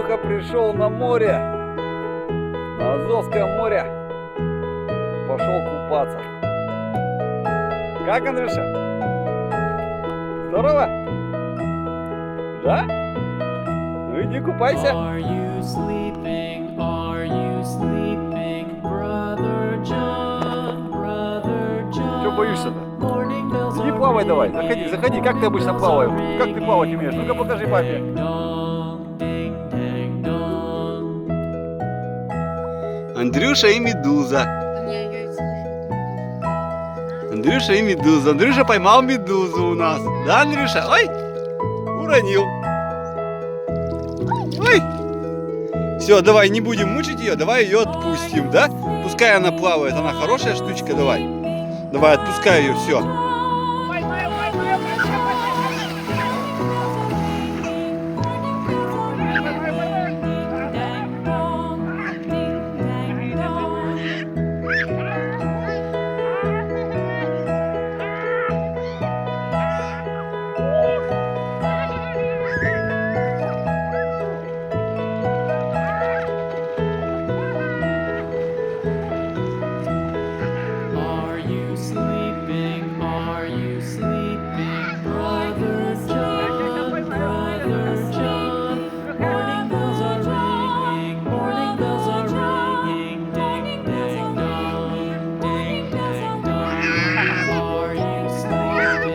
Андрюха пришел на море, на Азовское море. Пошел купаться. Как, Андрюша? Здорово? Да? Ну иди купайся. Are you sleeping? Are you sleeping, brother John? Brother John. Чего боишься-то? Morning bells Иди are плавай давай. ringing, Заходи, заходи. Как ты обычно плаваешь? Как ты плавать умеешь? Ну-ка покажи папе. ding-dong, ding-dang-dong. Андрюша и медуза. У меня яйца еще. Андрюша и медуза. Андрюша поймал медузу у нас. Да, Андрюша? Ой! Уронил. Ой! Все, давай, не будем мучить ее, давай ее отпустим, да? Пускай она плавает, она хорошая штучка, давай. Давай, отпускай ее, все. Are you sleeping? Are you sleeping, brother John? Brother John. Morning bells are ringing. Morning bells are ringing. Ding ding dong. Ding ding dong. Are you sleeping?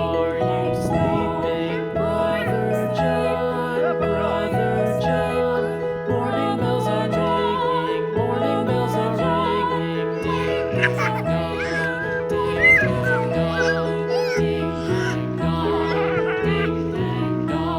Are you sleeping, brother John? Brother John. Morning bells are ringing. Morning bells are ringing. Ding ding dong. Ding ding dong. Ding ding dong. Ding ding dong.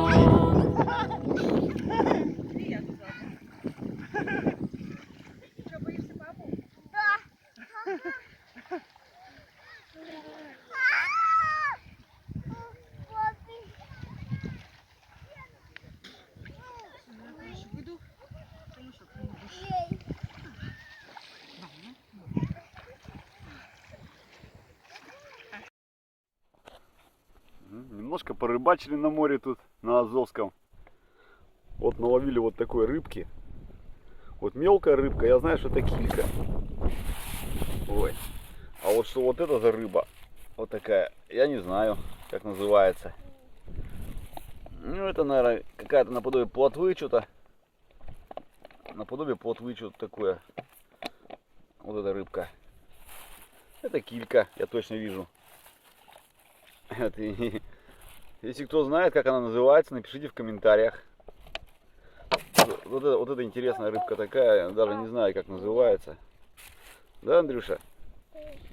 Немножко порыбачили на море тут, на Азовском. Вот наловили вот такой рыбки. Вот мелкая рыбка, я знаю, что это килька. Ой. А вот что вот это за рыба, вот такая, я не знаю, как называется. Ну это, наверное, какая-то наподобие плотвы что-то. Наподобие плотвы что-то такое. Вот эта рыбка. Это килька, я точно вижу. Если кто знает, как она называется, напишите в комментариях. Вот это интересная рыбка такая, даже не знаю, как называется. Да, Андрюша?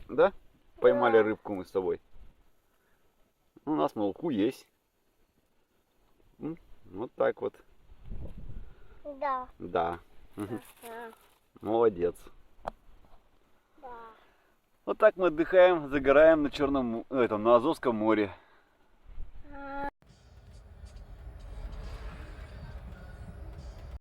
Да? Поймали рыбку мы с тобой. У нас на луку есть. Вот так вот. Да. Да. Да. Молодец. Да. Вот так мы отдыхаем, загораем на на Азовском море.